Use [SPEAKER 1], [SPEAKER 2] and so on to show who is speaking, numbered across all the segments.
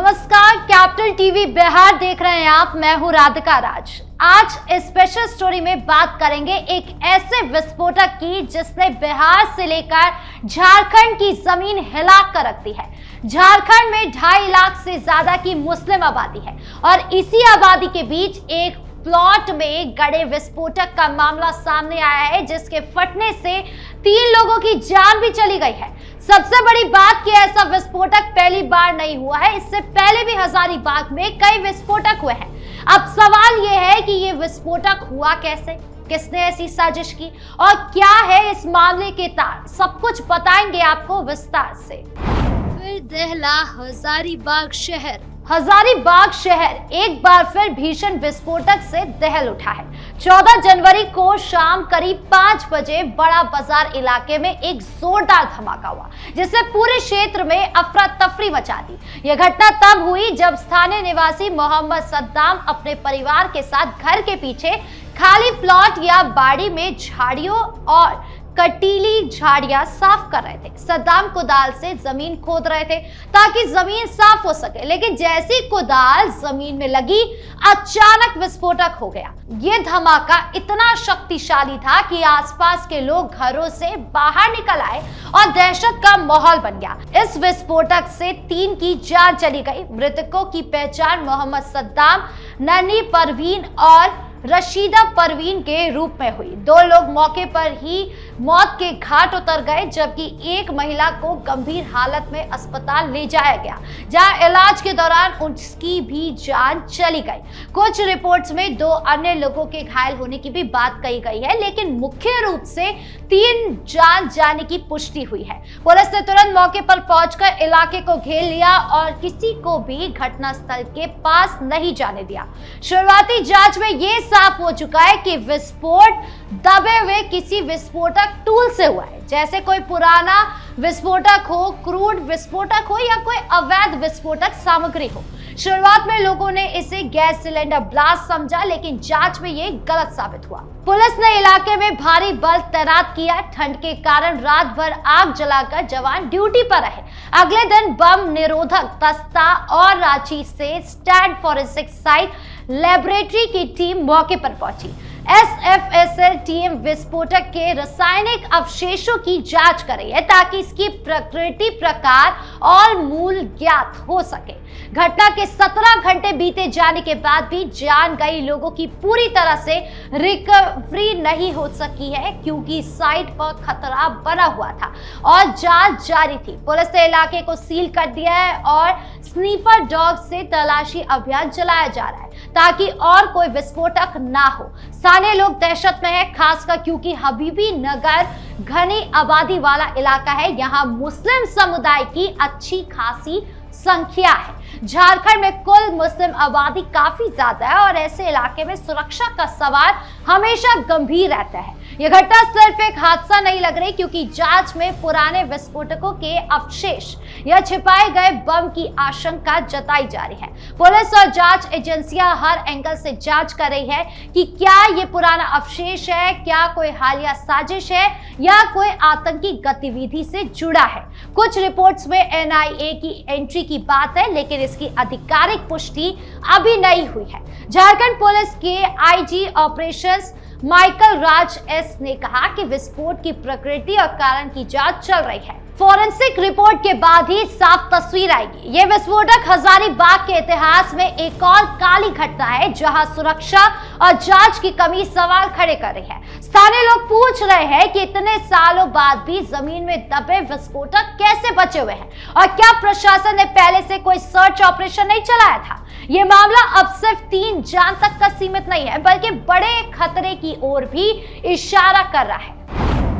[SPEAKER 1] नमस्कार, capital TV Bihar देख रहे हैं आप। मैं हूं राधिका राज। आज इस स्पेशल स्टोरी में बात करेंगे एक ऐसे विस्फोटक की जिसने बिहार से लेकर झारखंड की जमीन हिला कर रख दी है। झारखंड में 2.5 लाख से ज्यादा की मुस्लिम आबादी है और इसी आबादी के बीच एक प्लॉट में गड़े विस्फोटक का मामला सामने आया है, जिसके फटने से 3 लोगों की जान भी चली गई है। सबसे बड़ी बात कि ऐसा विस्फोटक पहली बार नहीं हुआ है, इससे पहले भी हजारीबाग में कई विस्फोटक हुए हैं। अब सवाल यह है कि ये विस्फोटक हुआ कैसे, किसने ऐसी साजिश की और क्या है इस मामले के तार, सब कुछ बताएंगे आपको विस्तार से। फिर दहला हजारीबाग शहर। हजारीबाग शहर एक बार फिर भीषण विस्फोटक से दहल उठा है। 14 जनवरी को शाम करीब 5 बजे बड़ा बाजार इलाके में एक जोरदार धमाका हुआ, जिससे पूरे क्षेत्र में अफरा तफरी मचा दी। यह घटना तब हुई जब स्थानीय निवासी मोहम्मद सद्दाम अपने परिवार के साथ घर के पीछे खाली प्लॉट या बाड़ी में झाड़ियों और कटीली झाड़ियां साफ कर रहे थे। सद्दाम कुदाल से जमीन खोद रहे थे ताकि जमीन साफ हो सके, लेकिन जैसी कुदाल जमीन में लगी अचानक विस्फोटक हो गया। यह धमाका इतना शक्तिशाली था कि आसपास के लोग घरों से बाहर निकल आए और दहशत का माहौल बन गया। इस विस्फोटक से 3 की जान चली गई। मृतकों की पहचान मोहम्मद सद्दाम, नन्ही परवीन और रशीदा परवीन के रूप में हुई। 2 लोग मौके पर ही मौत के घाट उतर गए, जबकि एक महिला को गंभीर हालत में अस्पताल ले जाया गया, जहां इलाज के दौरान उसकी भी जान चली गई। कुछ रिपोर्ट्स में 2 अन्य लोगों के घायल होने की भी बात कही गई है, लेकिन मुख्य रूप से 3 जान जाने की पुष्टि हुई है। पुलिस ने तुरंत मौके पर पहुंचकर इलाके को घेर लिया और किसी को भी घटनास्थल के पास नहीं जाने दिया। शुरुआती जांच में यह साफ हो चुका है कि विस्फोट दबे हुए किसी विस्फोटक टूल से हुआ है, जैसे कोई पुराना विस्फोटक हो, क्रूड विस्फोटक हो या कोई अवैध विस्फोटक सामग्री हो। शुरुआत में लोगों ने इसे गैस सिलेंडर ब्लास्ट समझा, लेकिन जांच में ये गलत साबित हुआ। पुलिस ने इलाके में भारी बल तैनात किया। ठंड के कारण रात भर आग जलाकर जवान ड्यूटी पर रहे। अगले दिन बम निरोधक दस्ता और रांची से स्टैंड फॉरेंसिक साइट लेबोरेटरी की टीम मौके पर पहुंची। SFSL टीम विस्फोटक के रासायनिक अवशेषों की जांच कर रही है ताकि इसकी प्रकृति, प्रकार और मूल ज्ञात हो सके। घटना के 17 घंटे बीते जाने के बाद भी जान गई लोगों की पूरी तरह से रिकवरी नहीं हो सकी है, क्योंकि साइट पर खतरा बना हुआ था और जांच जारी थी। पुलिस ने इलाके को सील कर दिया है और स्नीफर डॉग से तलाशी अभियान चलाया जा रहा है ताकि और कोई विस्फोटक ना हो। स्थानीय लोग दहशत में है, खासकर क्योंकि हबीबी नगर घनी आबादी वाला इलाका है। यहाँ मुस्लिम समुदाय की अच्छी खासी संख्या है। झारखंड में कुल मुस्लिम आबादी काफी ज्यादा है और ऐसे इलाके में सुरक्षा का सवाल हमेशा गंभीर रहता है। यह घटना सिर्फ एक हादसा नहीं लग रही, क्योंकि जांच में पुराने विस्फोटकों के अवशेष या छिपाए गए बम की आशंका जताई जा रही है। पुलिस और जांच एजेंसियां हर एंगल से जांच कर रही है कि क्या ये पुराना अवशेष है, क्या कोई हालिया साजिश है या कोई आतंकी गतिविधि से जुड़ा है। कुछ रिपोर्ट्स में NIA की एंट्री की बात है, लेकिन इसकी आधिकारिक पुष्टि अभी नहीं हुई है। झारखंड पुलिस के IG ऑपरेशंस माइकल राज एस ने कहा कि विस्फोट की प्रकृति और कारण की जांच चल रही है। फोरेंसिक रिपोर्ट के बाद ही साफ तस्वीर आएगी। ये विस्फोटक हजारीबाग के इतिहास में एक और काली घटना है, जहां सुरक्षा और जांच की कमी सवाल खड़े कर रही है। स्थानीय लोग पूछ रहे हैं कि इतने सालों बाद भी जमीन में दबे विस्फोटक कैसे बचे हुए हैं और क्या प्रशासन ने पहले से कोई सर्च ऑपरेशन नहीं चलाया था। ये मामला अब सिर्फ 3 जान तक का सीमित नहीं है, बल्कि बड़े खतरे की ओर भी इशारा कर रहा है।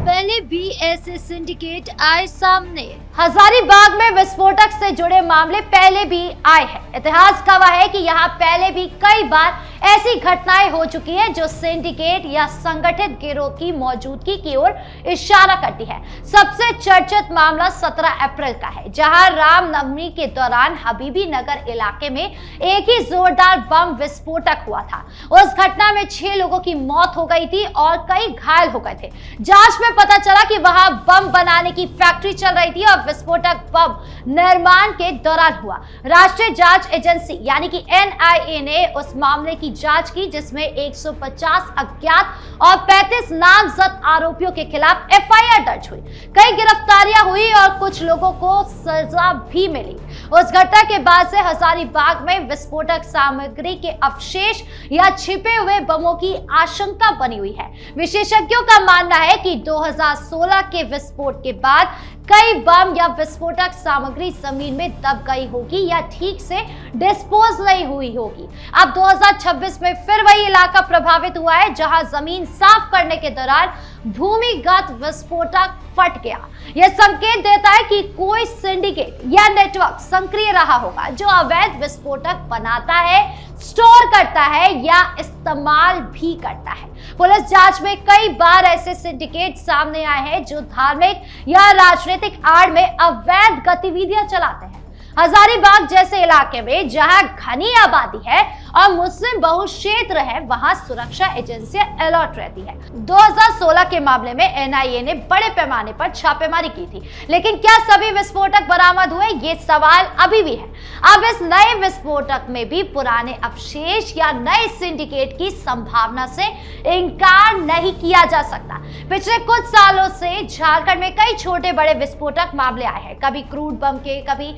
[SPEAKER 1] पहले भी ऐसे सिंडिकेट आए सामने। हजारीबाग में विस्फोटक से जुड़े मामले पहले भी आए हैं। इतिहास गवाह है कि यहाँ पहले भी कई बार ऐसी घटनाएं हो चुकी हैं जो सिंडिकेट या संगठित गिरोह की मौजूदगी की ओर इशारा करती है। सबसे चर्चित मामला 17 अप्रैल का है, जहां रामनवमी के दौरान हबीबी नगर इलाके में एक ही जोरदार बम विस्फोटक हुआ था। उस घटना में 6 लोगों की मौत हो गई थी और कई घायल हो गए थे। जांच में पता चला कि वहां बम बनाने की फैक्ट्री चल रही थी और विस्फोटक बम निर्माण के दौरान हुआ। राष्ट्रीय जांच एजेंसी यानी कि NIA ने उस मामले की जांच की जिसमें 150 अज्ञात और 35 नामजद आरोपियों के खिलाफ FIR दर्ज हुई। कई गिरफ्तारियां हुई और कुछ लोगों को सजा भी मिली। उस घटना के बाद से हजारीबाग में विस्फोटक सामग्री के अवशेष या छिपे हुए बमों की आशंका बनी हुई है। विशेषज्ञों का मानना है कि 2016 के विस्फोट के बाद कई बम या विस्फोटक सामग्री जमीन में दब गई होगी या ठीक से डिस्पोज नहीं हुई होगी। अब 2026 में फिर वही इलाका प्रभावित हुआ है जहां जमीन साफ करने के दौरान भूमिगत विस्फोटक फट गया। यह संकेत देता है कि कोई सिंडिकेट या नेटवर्क सक्रिय रहा होगा जो अवैध विस्फोटक बनाता है, स्टोर करता है या इस्तेमाल भी करता है। पुलिस जांच में कई बार ऐसे सिंडिकेट सामने आए हैं जो धार्मिक या राजनीतिक आड़ में अवैध गतिविधियां चलाते हैं। हजारीबाग जैसे इलाके में जहां घनी आबादी है और मुस्लिम बहुल क्षेत्र है वहां सुरक्षा एजेंसियां अलर्ट रहती है। 2016 के मामले में NIA ने बड़े पैमाने पर छापेमारी की थी, लेकिन क्या सभी विस्फोटक बरामद हुए, ये सवाल अभी भी है। अब इस नए विस्फोटक में भी पुराने अवशेष या नए सिंडिकेट की संभावना से इनकार नहीं किया जा सकता। पिछले कुछ सालों से झारखंड में कई छोटे बड़े विस्फोटक मामले आए हैं, कभी क्रूड बम के, कभी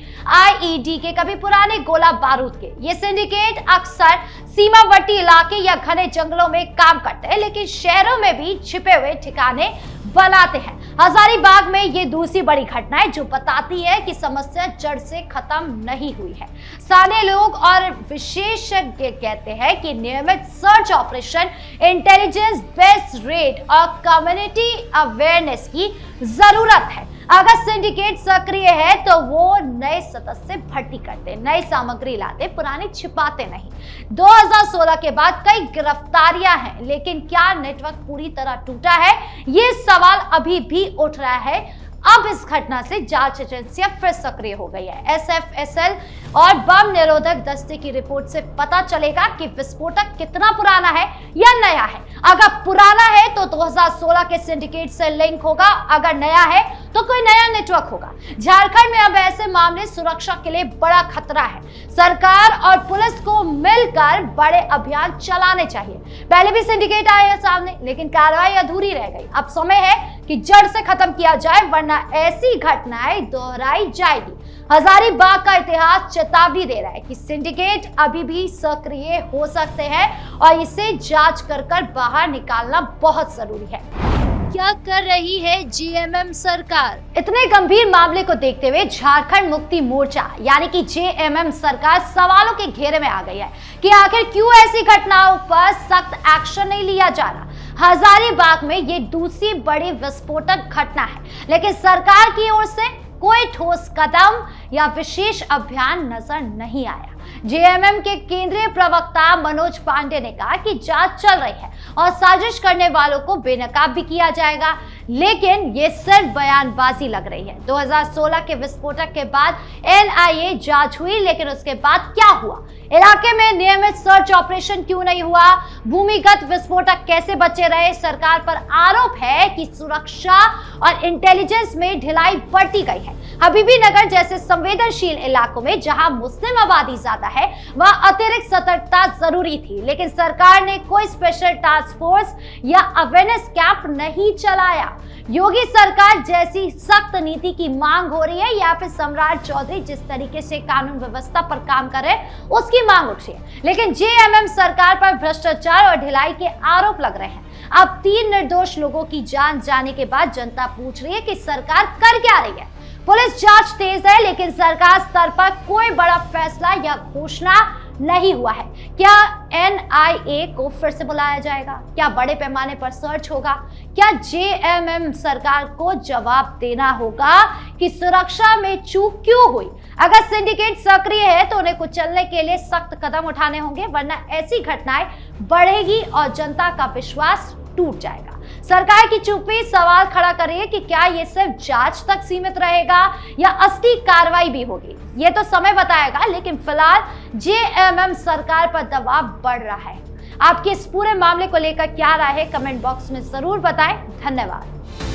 [SPEAKER 1] IED के, कभी पुराने गोला बारूद के। ये सिंडिकेट अक्सर सीमावर्ती इलाके या घने जंगलों में काम करते हैं, लेकिन शहरों में भी छिपे हुए ठिकाने बनाते हैं। हजारीबाग में ये दूसरी बड़ी घटना है जो बताती है कि समस्या जड़ से खत्म नहीं हुई है। स्थानीय लोग और विशेषज्ञ कहते हैं कि नियमित search operation, intelligence based red और कम्युनिटी अवेयरनेस की जरूरत है। अगर सिंडिकेट सक्रिय है तो वो नए सदस्य भर्ती करते, नई सामग्री लाते, पुराने छिपाते नहीं। 2016 के बाद कई गिरफ्तारियां हैं, लेकिन क्या नेटवर्क पूरी तरह टूटा है, ये सवाल अभी भी उठ रहा है। अब इस घटना से जांच एजेंसियां फिर सक्रिय हो गई है। SFSL और बम निरोधक दस्ते की रिपोर्ट से पता चलेगा कि विस्फोटक कितना पुराना है या नया है। अगर पुराना है तो 2016 के सिंडिकेट से लिंक होगा, अगर नया है तो कोई नया नेटवर्क होगा। झारखंड में अब ऐसे मामले सुरक्षा के लिए बड़ा खतरा है। सरकार और पुलिस को मिलकर बड़े अभियान चलाने चाहिए। पहले भी सिंडिकेट आए हैं सामने, लेकिन कार्रवाई अधूरी रह गई। अब समय है कि जड़ से खत्म किया जाए, वरना ऐसी घटनाएं दोहराई जाएगी। हजारीबाग का इतिहास चेतावनी दे रहा है कि सिंडिकेट अभी भी सक्रिय हो सकते हैं और इसे जांच कर बाहर निकालना बहुत जरूरी है। क्या कर रही है JMM सरकार? इतने गंभीर मामले को देखते हुए झारखंड मुक्ति मोर्चा यानी कि JMM सरकार सवालों के घेरे में आ गई है कि आखिर क्यों ऐसी घटनाओं पर सख्त एक्शन नहीं लिया जा रहा। हजारीबाग में ये दूसरी बड़ी विस्फोटक घटना है, लेकिन सरकार की ओर से कोई ठोस कदम या विशेष अभियान नजर नहीं आया। JMM के केंद्रीय प्रवक्ता मनोज पांडे ने कहा कि जांच चल रही है और साजिश करने वालों को बेनकाब भी किया जाएगा, लेकिन ये सिर्फ बयानबाजी लग रही है। 2016 के विस्फोटक के बाद NIA जांच हुई, लेकिन उसके बाद क्या हुआ? इलाके में नियमित सर्च ऑपरेशन क्यों नहीं हुआ? भूमिगत विस्फोटक कैसे बचे रहे? सरकार पर आरोप है कि सुरक्षा और इंटेलिजेंस में ढिलाई बरती गई है। हबीबी नगर जैसे संवेदनशील इलाकों में जहां मुस्लिम आबादी ज्यादा है, वहां अतिरिक्त सतर्कता जरूरी थी, लेकिन सरकार ने कोई स्पेशल टास्क फोर्स या अवेयरनेस कैंप नहीं चलाया। योगी सरकार जैसी सख्त नीति की मांग हो रही है या फिर सम्राट चौधरी जिस तरीके से कानून व्यवस्था पर काम कर रहे हैं उसकी मांग उठ रही है, लेकिन JMM सरकार पर भ्रष्टाचार और ढिलाई के आरोप लग रहे हैं। अब 3 निर्दोष लोगों की जान जाने के बाद जनता पूछ रही है कि सरकार कर क्या रही है। पुलिस जांच तेज है, लेकिन सरकार स्तर पर कोई बड़ा फैसला या घोषणा नहीं हुआ है। क्या NIA को फिर से बुलाया जाएगा? क्या बड़े पैमाने पर सर्च होगा? क्या JMM सरकार को जवाब देना होगा कि सुरक्षा में चूक क्यों हुई? अगर सिंडिकेट सक्रिय है तो उन्हें कुचलने के लिए सख्त कदम उठाने होंगे, वरना ऐसी घटनाएं बढ़ेगी और जनता का विश्वास टूट जाएगा। सरकार की चुप्पी सवाल खड़ा कर रही है कि क्या ये सिर्फ जांच तक सीमित रहेगा या असली कार्रवाई भी होगी। ये तो समय बताएगा, लेकिन फिलहाल JMM सरकार पर दबाव बढ़ रहा है। आपके इस पूरे मामले को लेकर क्या राय है, कमेंट बॉक्स में जरूर बताएं। धन्यवाद।